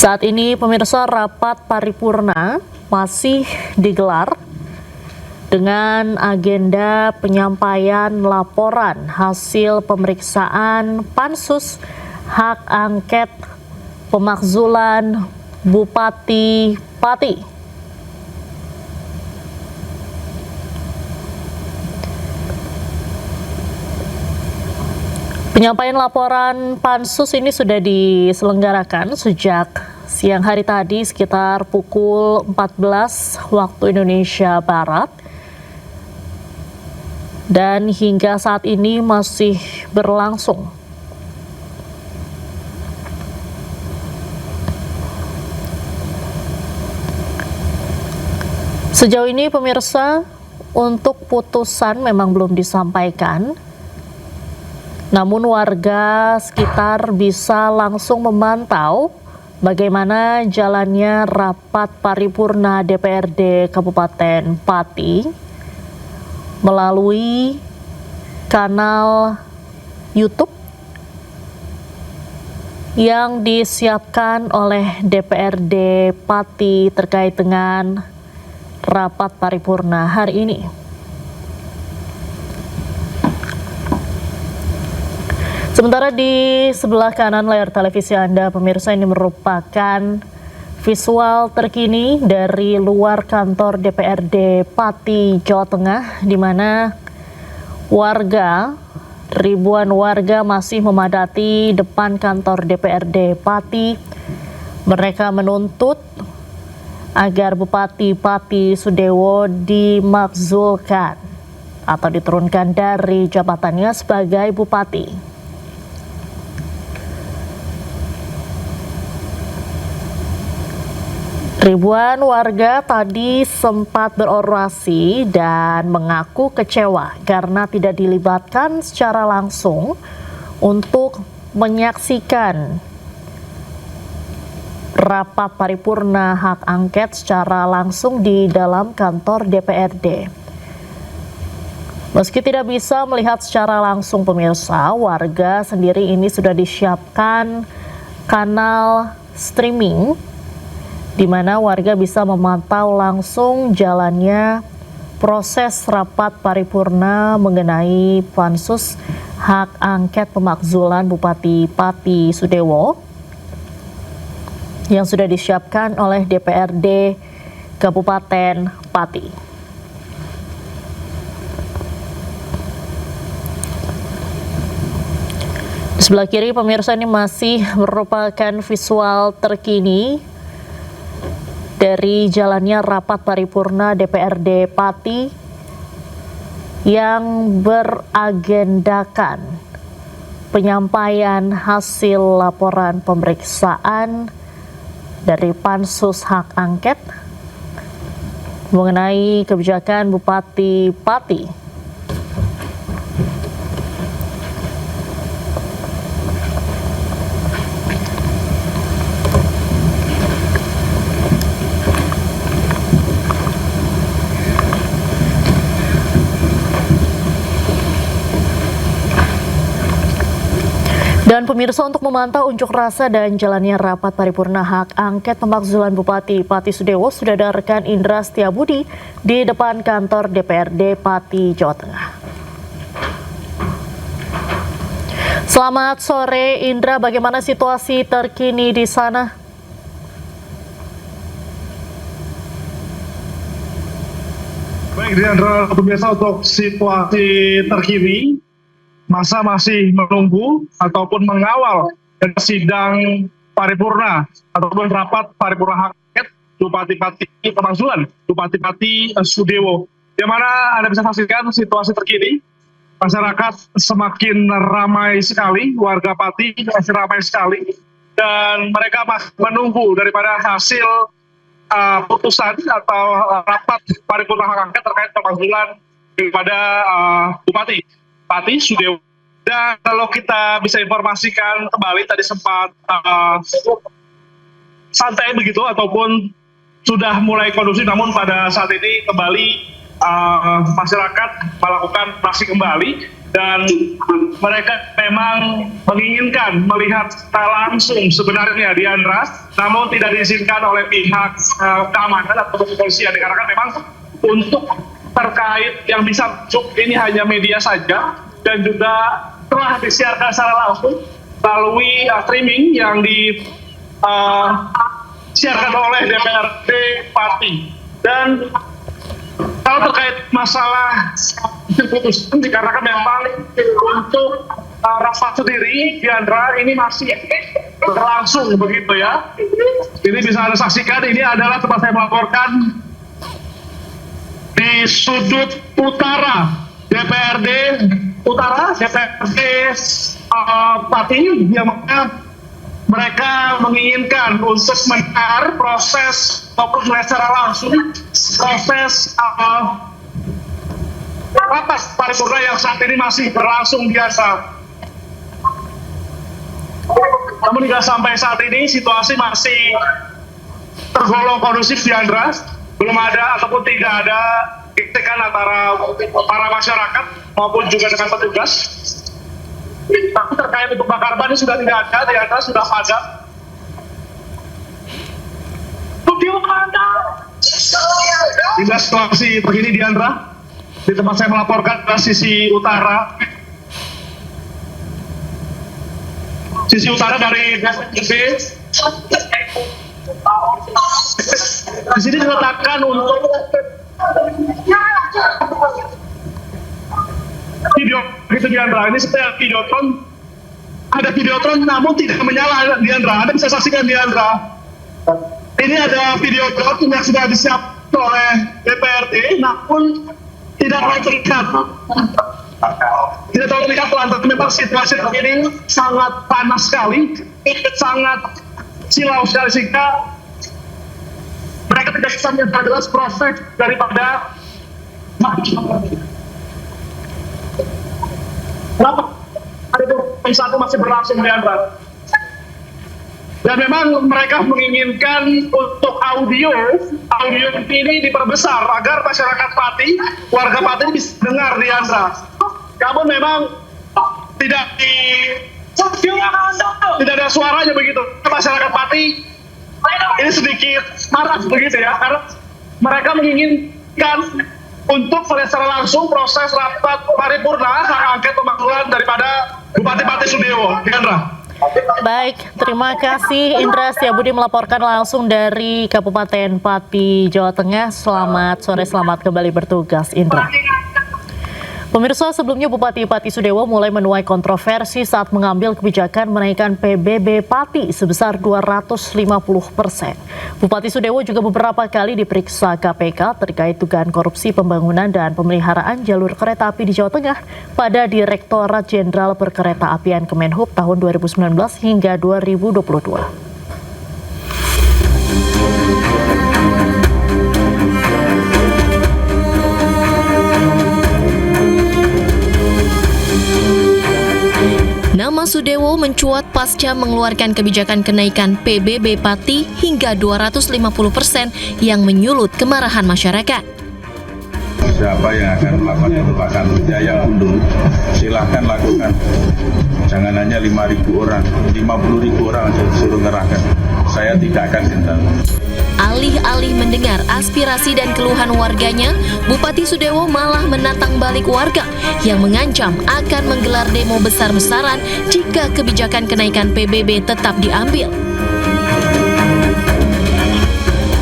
Saat ini pemirsa rapat paripurna masih digelar dengan agenda penyampaian laporan hasil pemeriksaan Pansus Hak Angket Pemakzulan Bupati Pati. Penyampaian laporan Pansus ini sudah diselenggarakan sejak siang hari tadi sekitar pukul 14 waktu Indonesia Barat. Dan hingga saat ini masih berlangsung. Sejauh ini pemirsa, untuk putusan memang belum disampaikan. Namun warga sekitar bisa langsung memantau bagaimana jalannya rapat paripurna DPRD Kabupaten Pati melalui kanal YouTube yang disiapkan oleh DPRD Pati terkait dengan rapat paripurna hari ini. Sementara di sebelah kanan layar televisi Anda, pemirsa, ini merupakan visual terkini dari luar kantor DPRD Pati, Jawa Tengah, di mana ribuan warga masih memadati depan kantor DPRD Pati. Mereka menuntut agar Bupati Pati Sudewo dimakzulkan atau diturunkan dari jabatannya sebagai bupati. Ribuan warga tadi sempat berorasi dan mengaku kecewa karena tidak dilibatkan secara langsung untuk menyaksikan rapat paripurna hak angket secara langsung di dalam kantor DPRD. Meski tidak bisa melihat secara langsung pemirsa, warga sendiri ini sudah disiapkan kanal streaming di mana warga bisa memantau langsung jalannya proses rapat paripurna mengenai Pansus Hak Angket Pemakzulan Bupati Pati Sudewo yang sudah disiapkan oleh DPRD Kabupaten Pati. Di sebelah kiri pemirsa, ini masih merupakan visual terkini dari jalannya rapat paripurna DPRD Pati yang beragendakan penyampaian hasil laporan pemeriksaan dari Pansus Hak Angket mengenai kebijakan Bupati Pati. Dan pemirsa, untuk memantau unjuk rasa dan jalannya rapat paripurna hak angket pemakzulan Bupati Pati Sudewo sudah ada rekan Indra Setiabudi di depan kantor DPRD Pati, Jawa Tengah. Selamat sore Indra, bagaimana situasi terkini di sana? Baik, Diandra, pemirsa, untuk situasi terkini, masa masih menunggu ataupun mengawal sidang paripurna ataupun rapat paripurna hak angket Bupati Pati Pemakzulan Bupati Pati Sudewo. Yang mana Anda bisa saksikan situasi terkini, masyarakat semakin ramai sekali, warga Pati masih ramai sekali, dan mereka masih menunggu daripada hasil putusan atau rapat paripurna hak angket terkait pemakzulan kepada Bupati Pati Sudewo. Dan kalau kita bisa informasikan kembali, tadi sempat santai begitu ataupun sudah mulai kondusif, namun pada saat ini kembali masyarakat melakukan aksi kembali dan mereka memang menginginkan melihat secara langsung sebenarnya Diandra, namun tidak diizinkan oleh pihak keamanan atau kepolisian dikarenakan memang untuk terkait yang bisa masuk ini hanya media saja dan juga telah disiarkan secara langsung melalui streaming yang disiarkan oleh DPRD Pati. Dan kalau terkait masalah putusan dikarenakan memang untuk rapat sendiri Diandra ini masih berlangsung begitu ya. Ini bisa Anda saksikan, ini adalah tempat saya melaporkan di sudut utara DPRD Pati, yang mana mereka menginginkan untuk mendengar proses ataupun melihat secara langsung proses rapat paripurna yang saat ini masih berlangsung biasa. Namun hingga sampai saat ini situasi masih tergolong kondusif Diandra, belum ada ataupun tidak ada kritikan antara para masyarakat maupun juga dengan petugas. Tapi terkait untuk bakar ban ini sudah tidak ada, Diandra, sudah padam. Inilah situasi begini Diandra, di tempat saya melaporkan ke sisi utara. Sisi utara dari DPRD. Di sini diletakkan untuk video gitu Diandra. Ini seperti videotron. Ada videotron namun tidak menyala Diandra. Anda bisa saksikan Diandra. Ini ada videotron yang sudah disiapkan oleh DPRD namun tidak terlihat. Tidak terlihat lantaran memang situasi ini sangat panas sekali, sangat silau sekali sehingga mereka tidak bisa melihat jelas proses daripada kenapa hari itu satu masih berlangsung Diandra. Dan memang mereka menginginkan untuk audio ini diperbesar agar masyarakat Pati, warga Pati ini bisa dengar Diandra. Namun memang tidak ada suaranya begitu. Masyarakat Pati ini sedikit marah begitu ya, karena mereka menginginkan untuk melihat secara langsung proses rapat paripurna hak angket pemakzulan daripada Bupati Pati Sudewo. Diandra. Baik, terima kasih Indra Setiabudi melaporkan langsung dari Kabupaten Pati, Jawa Tengah. Selamat sore, selamat kembali bertugas Indra. Pemirsa, sebelumnya Bupati Pati Sudewo mulai menuai kontroversi saat mengambil kebijakan menaikkan PBB Pati sebesar 250%. Bupati Sudewo juga beberapa kali diperiksa KPK terkait dugaan korupsi pembangunan dan pemeliharaan jalur kereta api di Jawa Tengah pada Direktorat Jenderal Perkeretaapian Kemenhub tahun 2019 hingga 2022. Nama Sudewo mencuat pasca mengeluarkan kebijakan kenaikan PBB Pati hingga 250% yang menyulut kemarahan masyarakat. Siapa yang akan melakukan perubahan kerja yang undur, silahkan lakukan. Jangan hanya 5.000 orang, 50.000 orang disuruh ngerahkan. Saya tidak akan gentar. Alih-alih mendengar aspirasi dan keluhan warganya, Bupati Sudewo malah menantang balik warga yang mengancam akan menggelar demo besar-besaran jika kebijakan kenaikan PBB tetap diambil.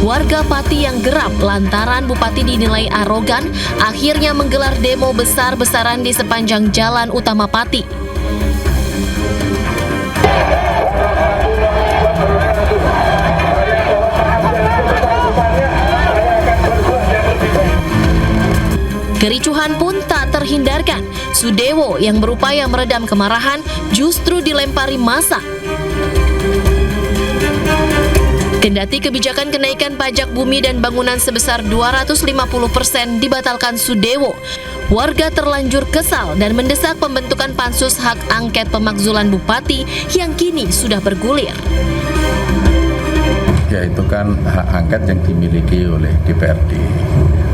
Warga Pati yang gerap lantaran Bupati dinilai arogan akhirnya menggelar demo besar-besaran di sepanjang jalan utama Pati. Kericuhan pun tak terhindarkan. Sudewo yang berupaya meredam kemarahan justru dilempari massa. Kendati kebijakan kenaikan pajak bumi dan bangunan sebesar 250% dibatalkan Sudewo, warga terlanjur kesal dan mendesak pembentukan pansus hak angket pemakzulan Bupati yang kini sudah bergulir. Ya, itu kan hak angket yang dimiliki oleh DPRD.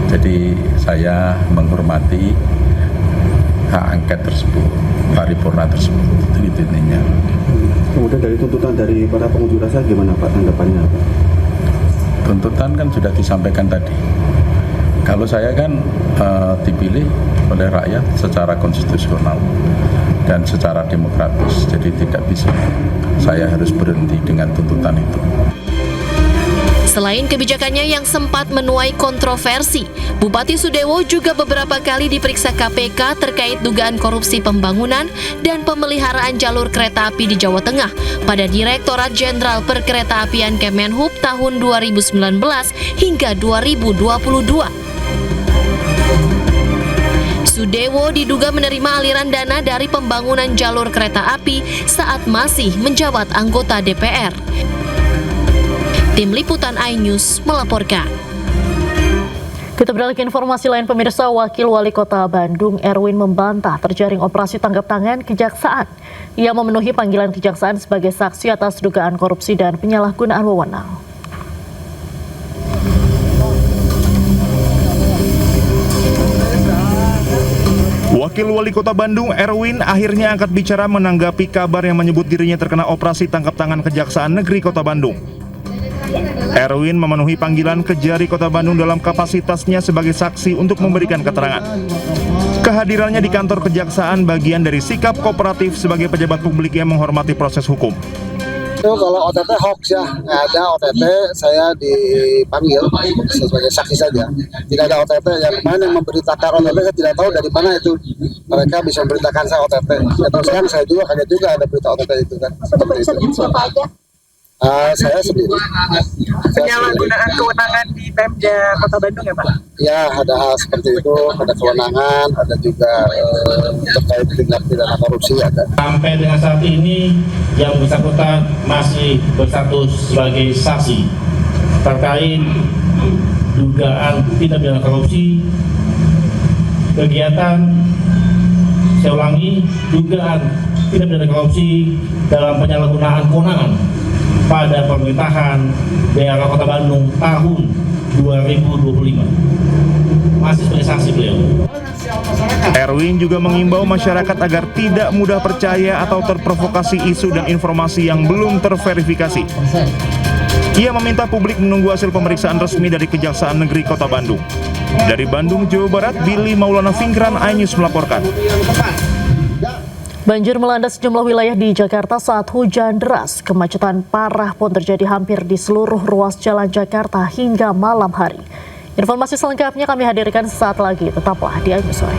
Jadi saya menghormati hak angket tersebut, paripurna tersebut. Itu intinya. Kemudian dari tuntutan dari para pengunjuk rasa gimana Pak tanggapannya Pak? Tuntutan kan sudah disampaikan tadi. Kalau saya kan dipilih oleh rakyat secara konstitusional dan secara demokratis, jadi tidak bisa saya harus berhenti dengan tuntutan itu. Selain kebijakannya yang sempat menuai kontroversi, Bupati Sudewo juga beberapa kali diperiksa KPK terkait dugaan korupsi pembangunan dan pemeliharaan jalur kereta api di Jawa Tengah pada Direktorat Jenderal Perkeretaapian Kemenhub tahun 2019 hingga 2022. Sudewo diduga menerima aliran dana dari pembangunan jalur kereta api saat masih menjabat anggota DPR. Tim Liputan iNews melaporkan. Kita beralih ke informasi lain, pemirsa. Wakil Wali Kota Bandung Erwin membantah terjaring operasi tangkap tangan kejaksaan. Ia memenuhi panggilan kejaksaan sebagai saksi atas dugaan korupsi dan penyalahgunaan wewenang. Wakil Wali Kota Bandung Erwin akhirnya angkat bicara menanggapi kabar yang menyebut dirinya terkena operasi tangkap tangan Kejaksaan Negeri Kota Bandung. Erwin memenuhi panggilan Kejari Kota Bandung dalam kapasitasnya sebagai saksi untuk memberikan keterangan. Kehadirannya di kantor Kejaksaan bagian dari sikap kooperatif sebagai pejabat publik yang menghormati proses hukum. Itu kalau OTT hoax ya, nggak ada OTT, saya dipanggil sebagai saksi saja. Tidak ada OTT, yang kemarin yang memberitakan OTT saya tidak tahu dari mana itu mereka bisa memberitakan saya OTT. Ya, terus terang saya juga kaget juga ada berita OTT itu kan. Seperti itu. Siapa aja? Saya sendiri. Penyalahgunaan kewenangan di Pemda Kota Bandung ya Pak? Ya, ada hal seperti itu, ada kewenangan, ada juga terkait tindak pidana korupsi ada. Sampai dengan saat ini yang bersangkutan masih berstatus sebagai saksi terkait dugaan tindak pidana korupsi, kegiatan, saya ulangi, dugaan tindak pidana korupsi dalam penyalahgunaan kewenangan pada pemerintahan daerah Kota Bandung tahun 2025. Masih sebagai saksi beliau. Erwin juga mengimbau masyarakat agar tidak mudah percaya atau terprovokasi isu dan informasi yang belum terverifikasi. Ia meminta publik menunggu hasil pemeriksaan resmi dari Kejaksaan Negeri Kota Bandung. Dari Bandung, Jawa Barat, Billy Maulana Fingran, iNews melaporkan. Banjir melanda sejumlah wilayah di Jakarta saat hujan deras. Kemacetan parah pun terjadi hampir di seluruh ruas jalan Jakarta hingga malam hari. Informasi selengkapnya kami hadirkan sesaat lagi. Tetaplah di iNews Sore.